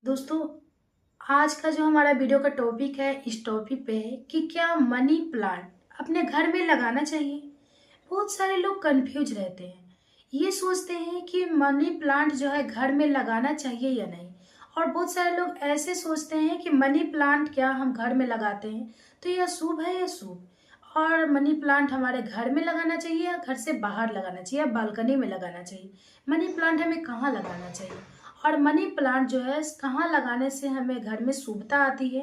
दोस्तों, आज का जो हमारा वीडियो का टॉपिक है, इस टॉपिक पे है कि क्या मनी प्लांट अपने घर में लगाना चाहिए। बहुत सारे लोग कंफ्यूज रहते हैं। ये सोचते हैं कि मनी प्लांट जो है घर में लगाना चाहिए या नहीं। और बहुत सारे लोग ऐसे सोचते हैं कि मनी प्लांट क्या हम घर में लगाते हैं तो यह शुभ है या शुभ। और मनी प्लांट हमारे घर में लगाना चाहिए या घर से बाहर लगाना चाहिए या बालकनी में लगाना चाहिए। मनी प्लांट हमें कहाँ लगाना चाहिए और मनी प्लांट जो है कहाँ लगाने से हमें घर में शुभता आती है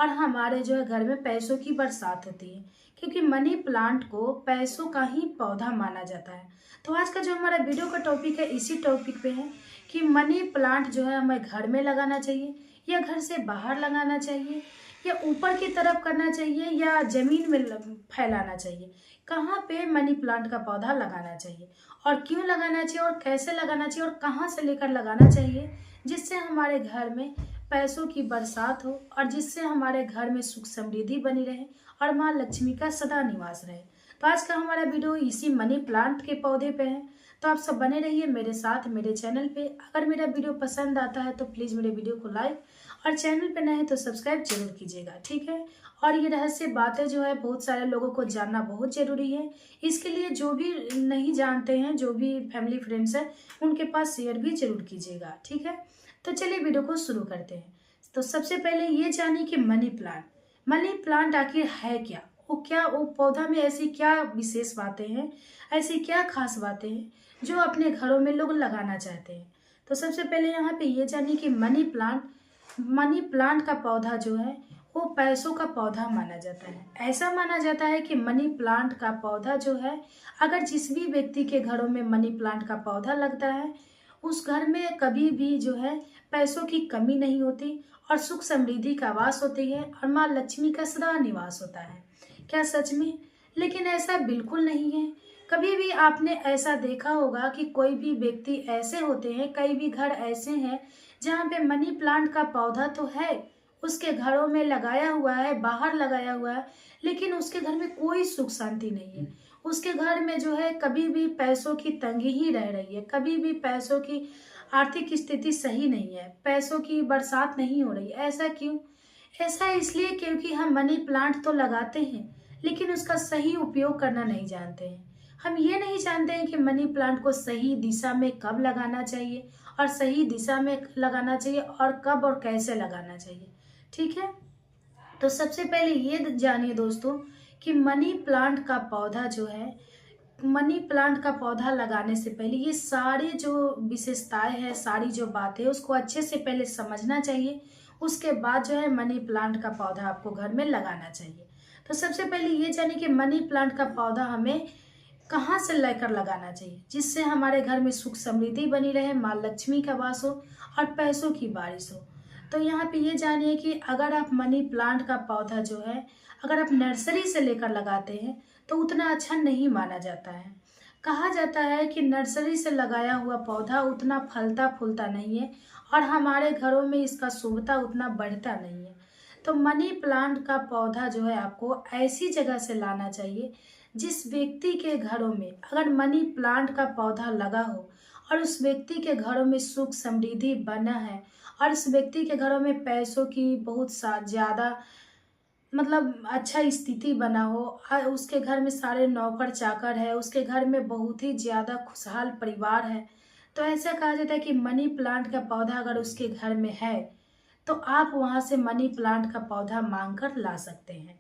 और हमारे जो है घर में पैसों की बरसात होती है। क्योंकि मनी प्लांट को पैसों का ही पौधा माना जाता है। तो आज का जो हमारा वीडियो का टॉपिक है, इसी टॉपिक पे है कि मनी प्लांट जो है हमें घर में लगाना चाहिए या घर से बाहर लगाना चाहिए या ऊपर की तरफ करना चाहिए या जमीन में फैलाना चाहिए। कहाँ पे मनी प्लांट का पौधा लगाना चाहिए और क्यों लगाना चाहिए और कैसे लगाना चाहिए और कहाँ से लेकर लगाना चाहिए, जिससे हमारे घर में पैसों की बरसात हो और जिससे हमारे घर में सुख समृद्धि बनी रहे और माँ लक्ष्मी का सदा निवास रहे। तो आज का हमारा वीडियो इसी मनी प्लांट के पौधे पे है। तो आप सब बने रहिए मेरे साथ मेरे चैनल पे। अगर मेरा वीडियो पसंद आता है तो प्लीज़ मेरे वीडियो को लाइक और चैनल पे नए हैं तो सब्सक्राइब जरूर कीजिएगा, ठीक है। और ये रहस्य बातें जो है बहुत सारे लोगों को जानना बहुत जरूरी है। इसके लिए जो भी नहीं जानते हैं, जो भी फैमिली फ्रेंड्स हैं, उनके पास शेयर भी जरूर कीजिएगा, ठीक है। तो चलिए वीडियो को शुरू करते हैं। तो सबसे पहले ये जानिए कि मनी प्लांट आखिर है क्या। वो पौधा में ऐसी क्या विशेष बातें हैं, ऐसी क्या खास बातें हैं जो अपने घरों में लोग लगाना चाहते हैं। तो सबसे पहले यहाँ पे ये जानिए कि मनी प्लांट का पौधा जो है वो पैसों का पौधा माना जाता है। ऐसा माना जाता है कि मनी प्लांट का पौधा जो है, अगर जिस भी व्यक्ति के घरों में मनी प्लांट का पौधा लगता है, उस घर में कभी भी जो है पैसों की कमी नहीं होती और सुख समृद्धि का वास होती है और माँ लक्ष्मी का सदा निवास होता है। क्या सच में? लेकिन ऐसा बिल्कुल नहीं है। कभी भी आपने ऐसा देखा होगा कि कोई भी व्यक्ति ऐसे होते हैं, कई भी घर ऐसे हैं जहाँ पे मनी प्लांट का पौधा तो है, उसके घरों में लगाया हुआ है, बाहर लगाया हुआ है, लेकिन उसके घर में कोई सुख शांति नहीं है। उसके घर में जो है कभी भी पैसों की तंगी ही रह रही है, कभी भी पैसों की आर्थिक स्थिति सही नहीं है, पैसों की बरसात नहीं हो रही। ऐसा क्यों? ऐसा इसलिए क्योंकि हम मनी प्लांट तो लगाते हैं लेकिन उसका सही उपयोग करना नहीं जानते हैं। हम ये नहीं जानते हैं कि मनी प्लांट को सही दिशा में कब लगाना चाहिए और सही दिशा में लगाना चाहिए और कब और कैसे लगाना चाहिए, ठीक है। तो सबसे पहले ये जानिए दोस्तों कि मनी प्लांट का पौधा लगाने से पहले ये सारी जो विशेषताएं हैं, सारी जो बातें हैं, उसको अच्छे से पहले समझना चाहिए। उसके बाद जो है मनी प्लांट का पौधा आपको घर में लगाना चाहिए। तो सबसे पहले ये जानिए कि मनी प्लांट का पौधा हमें कहाँ से लेकर लगाना चाहिए, जिससे हमारे घर में सुख समृद्धि बनी रहे, माँ लक्ष्मी का वास हो और पैसों की बारिश हो। तो यहाँ पे ये जानिए कि अगर आप मनी प्लांट का पौधा जो है, अगर आप नर्सरी से लेकर लगाते हैं तो उतना अच्छा नहीं माना जाता है। कहा जाता है कि नर्सरी से लगाया हुआ पौधा उतना फलता फूलता नहीं है और हमारे घरों में इसका शुभता उतना बढ़ता नहीं है। तो मनी प्लांट का पौधा जो है आपको ऐसी जगह से लाना चाहिए जिस व्यक्ति के घरों में अगर मनी प्लांट का पौधा लगा हो और उस व्यक्ति के घरों में सुख समृद्धि बना है और उस व्यक्ति के घरों में पैसों की बहुत सा ज़्यादा मतलब अच्छा स्थिति बना हो, उसके घर में सारे नौकर चाकर है, उसके घर में बहुत ही ज़्यादा खुशहाल परिवार है, तो ऐसा कहा जाता है कि मनी प्लांट का पौधा अगर उसके घर में है तो आप वहाँ से मनी प्लांट का पौधा मांग कर ला सकते हैं।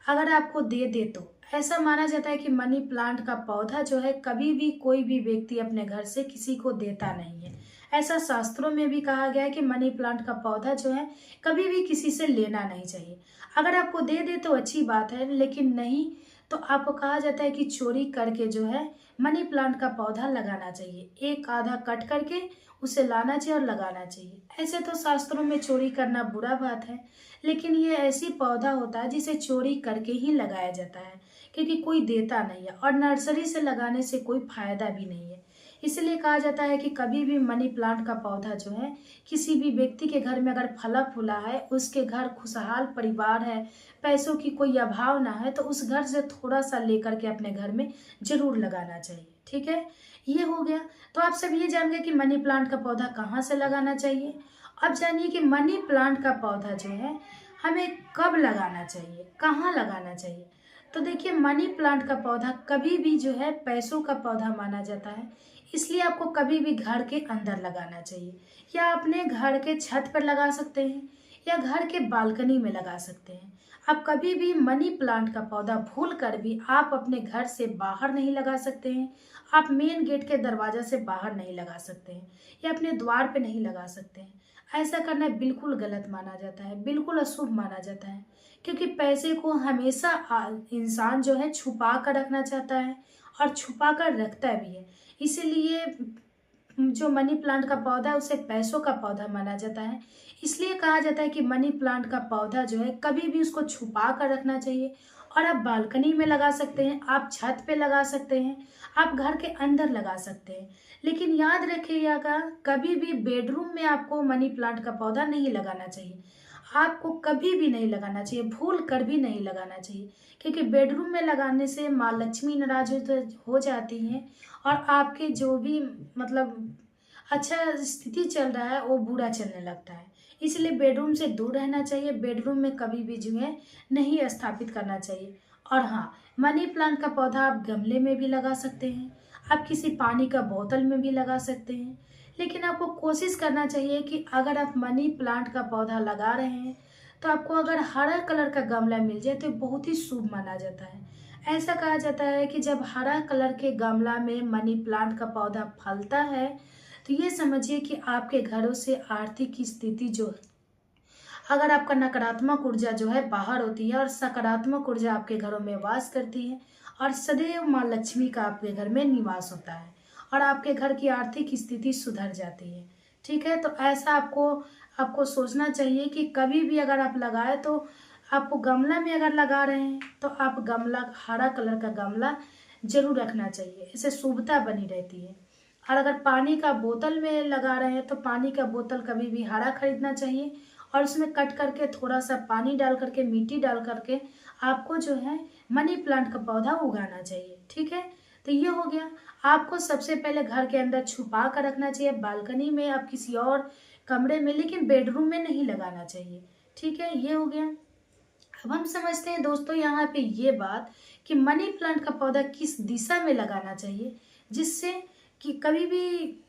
अगर आपको दे दे तो ऐसा माना जाता है कि मनी प्लांट का पौधा जो है कभी भी कोई भी व्यक्ति अपने घर से किसी को देता नहीं है। ऐसा शास्त्रों में भी कहा गया है कि मनी प्लांट का पौधा जो है कभी भी किसी से लेना नहीं चाहिए। अगर आपको दे दे तो अच्छी बात है, लेकिन नहीं तो आपको कहा जाता है कि चोरी करके जो है मनी प्लांट का पौधा लगाना चाहिए। एक आधा कट करके उसे लाना चाहिए और लगाना चाहिए। ऐसे तो शास्त्रों में चोरी करना बुरा बात है, लेकिन ये ऐसी पौधा होता है जिसे चोरी करके ही लगाया जाता है, क्योंकि कोई देता नहीं है और नर्सरी से लगाने से कोई फायदा भी नहीं है। इसलिए कहा जाता है कि कभी भी मनी प्लांट का पौधा जो है किसी भी व्यक्ति के घर में अगर फला फूला है, उसके घर खुशहाल परिवार है, पैसों की कोई अभाव ना है, तो उस घर से थोड़ा सा लेकर के अपने घर में जरूर लगाना चाहिए, ठीक है। ये हो गया। तो आप सब ये जान गए कि मनी प्लांट का पौधा कहाँ से लगाना चाहिए अब जानिए कि मनी प्लांट का पौधा जो है हमें कब लगाना चाहिए, कहाँ लगाना चाहिए। तो देखिए, मनी प्लांट का पौधा कभी भी जो है पैसों का पौधा माना जाता है, इसलिए आपको कभी भी घर के अंदर लगाना चाहिए, या अपने घर के छत पर लगा सकते हैं, या घर के बालकनी में लगा सकते हैं। आप कभी भी मनी प्लांट का पौधा भूल कर भी आप अपने घर से बाहर नहीं लगा सकते हैं। आप मेन गेट के दरवाजा से बाहर नहीं लगा सकते हैं, या अपने द्वार पे नहीं लगा सकते हैं। ऐसा करना बिल्कुल गलत माना जाता है, बिल्कुल अशुभ माना जाता है, क्योंकि पैसे को हमेशा इंसान जो है छुपा कर रखना चाहता है और छुपा कर रखता भी है। इसीलिए जो मनी प्लांट का पौधा है उसे पैसों का पौधा माना जाता है। इसलिए कहा जाता है कि मनी प्लांट का पौधा जो है कभी भी उसको छुपा कर रखना चाहिए। और आप बालकनी में लगा सकते हैं, आप छत पे लगा सकते हैं, आप घर के अंदर लगा सकते हैं। लेकिन याद रखिएगा, कभी भी बेडरूम में आपको मनी प्लांट का पौधा नहीं लगाना चाहिए। आपको कभी भी नहीं लगाना चाहिए, भूल कर भी नहीं लगाना चाहिए, क्योंकि बेडरूम में लगाने से माँ लक्ष्मी नाराज हो जाती हैं, और आपके जो भी मतलब अच्छा स्थिति चल रहा है वो बुरा चलने लगता है। इसलिए बेडरूम से दूर रहना चाहिए, बेडरूम में कभी भी जो है नहीं स्थापित करना चाहिए। और हाँ, मनी प्लांट का पौधा आप गमले में भी लगा सकते हैं, आप किसी पानी का बोतल में भी लगा सकते हैं। लेकिन आपको कोशिश करना चाहिए कि अगर आप मनी प्लांट का पौधा लगा रहे हैं तो आपको अगर हरा कलर का गमला मिल जाए तो बहुत ही शुभ माना जाता है। ऐसा कहा जाता है कि जब हरा कलर के गमला में मनी प्लांट का पौधा फलता है तो ये समझिए कि आपके घरों से आर्थिक स्थिति जो है, अगर आपका नकारात्मक ऊर्जा जो है बाहर होती है और सकारात्मक ऊर्जा आपके घरों में वास करती है, और सदैव माँ लक्ष्मी का आपके घर में निवास होता है और आपके घर की आर्थिक स्थिति सुधर जाती है। ठीक है, तो ऐसा आपको सोचना चाहिए कि कभी भी अगर आप लगाए तो आपको गमला में अगर लगा रहे हैं तो आप गमला हरा कलर का गमला जरूर रखना चाहिए, इससे शुभता बनी रहती है। और अगर पानी का बोतल में लगा रहे हैं तो पानी का बोतल कभी भी हरा खरीदना चाहिए, और उसमें कट करके थोड़ा सा पानी डाल करके, मिट्टी डाल करके आपको जो है मनी प्लांट का पौधा उगाना चाहिए। ठीक है, तो ये हो गया। आपको सबसे पहले घर के अंदर छुपा कर रखना चाहिए, बालकनी में, आप किसी और कमरे में, लेकिन बेडरूम में नहीं लगाना चाहिए। ठीक है, ये हो गया। अब हम समझते हैं दोस्तों यहाँ पे ये बात कि मनी प्लांट का पौधा किस दिशा में लगाना चाहिए, जिससे कि कभी भी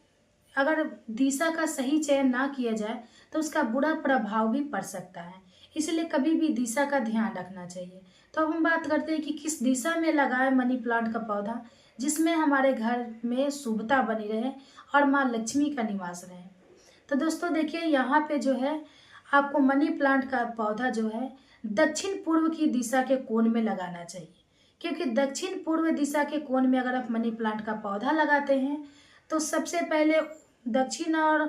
अगर दिशा का सही चयन ना किया जाए तो उसका बुरा प्रभाव भी पड़ सकता है। इसलिए कभी भी दिशा का ध्यान रखना चाहिए। तो अब हम बात करते हैं कि किस दिशा में लगाए मनी प्लांट का पौधा, जिसमें हमारे घर में शुभता बनी रहे और माँ लक्ष्मी का निवास रहे। तो दोस्तों देखिए, यहाँ पे जो है आपको मनी प्लांट का पौधा जो है दक्षिण पूर्व की दिशा के कोण में लगाना चाहिए, क्योंकि दक्षिण पूर्व दिशा के कोण में अगर आप मनी प्लांट का पौधा लगाते हैं तो सबसे पहले दक्षिण और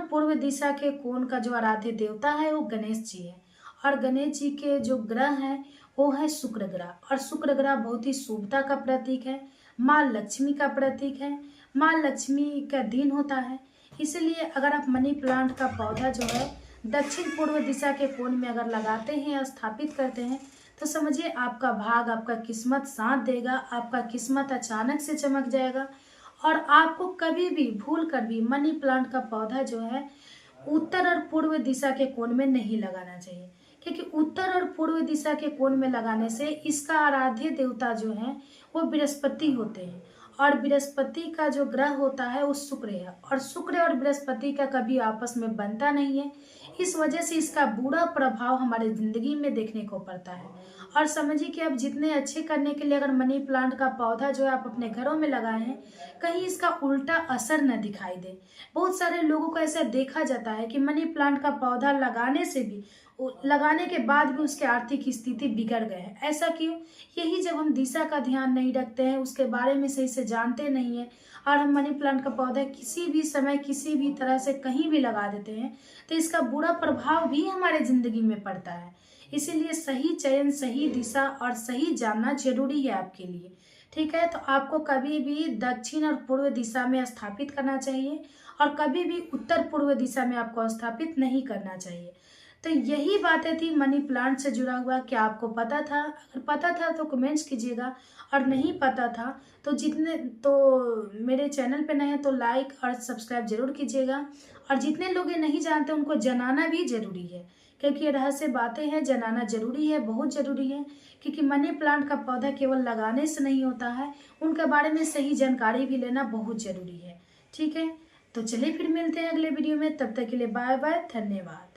पूर्व दिशा के कोण का जो आराध्य देवता है वो गणेश जी है, और गणेश जी के जो ग्रह हैं वो है शुक्र ग्रह, और शुक्र ग्रह बहुत ही शुभता का प्रतीक है, माँ लक्ष्मी का प्रतीक है, माँ लक्ष्मी का दिन होता है। इसलिए अगर आप मनी प्लांट का पौधा जो है दक्षिण पूर्व दिशा के कोण में अगर लगाते हैं या स्थापित करते हैं तो समझिए आपका भाग, आपका किस्मत साथ देगा, आपका किस्मत अचानक से चमक जाएगा। और आपको कभी भी भूल कर भी मनी प्लांट का पौधा जो है उत्तर और पूर्व दिशा के कोण में नहीं लगाना चाहिए, क्योंकि उत्तर और पूर्व दिशा के कोण में लगाने से इसका आराध्य देवता जो है वो बृहस्पति होते हैं, और बृहस्पति का जो ग्रह होता है वो शुक्र है, और शुक्र और बृहस्पति का कभी आपस में बनता नहीं है। इस वजह से इसका बुरा प्रभाव हमारे जिंदगी में देखने को पड़ता है। और समझिए कि आप जितने अच्छे करने के लिए अगर मनी प्लांट का पौधा जो है आप अपने घरों में लगाए हैं, कहीं इसका उल्टा असर न दिखाई दे। बहुत सारे लोगों को ऐसा देखा जाता है कि मनी प्लांट का पौधा लगाने के बाद भी उसके आर्थिक स्थिति बिगड़ गए हैं। ऐसा क्यों? यही जब हम दिशा का ध्यान नहीं रखते हैं, उसके बारे में सही से जानते नहीं है, और हम मनी प्लांट का पौधा किसी भी समय किसी भी तरह से कहीं भी लगा देते हैं तो इसका बुरा प्रभाव भी हमारे जिंदगी में पड़ता है। इसीलिए सही चयन, सही दिशा और सही जानना जरूरी है आपके लिए। ठीक है, तो आपको कभी भी दक्षिण और पूर्व दिशा में स्थापित करना चाहिए, और कभी भी उत्तर पूर्व दिशा में आपको स्थापित नहीं करना चाहिए। तो यही बातें थी मनी प्लांट से जुड़ा हुआ। क्या आपको पता था? अगर पता था तो कमेंट्स कीजिएगा, और नहीं पता था तो मेरे चैनल पे नए हैं तो लाइक और सब्सक्राइब जरूर कीजिएगा। और जितने लोग ये नहीं जानते उनको जनाना भी जरूरी है, क्योंकि ये रहस्य बातें हैं, जनाना जरूरी है, बहुत जरूरी है। क्योंकि मनी प्लांट का पौधा केवल लगाने से नहीं होता है, उनके बारे में सही जानकारी भी लेना बहुत जरूरी है। ठीक है, तो चलिए फिर मिलते हैं अगले वीडियो में। तब तक के लिए बाय बाय, धन्यवाद।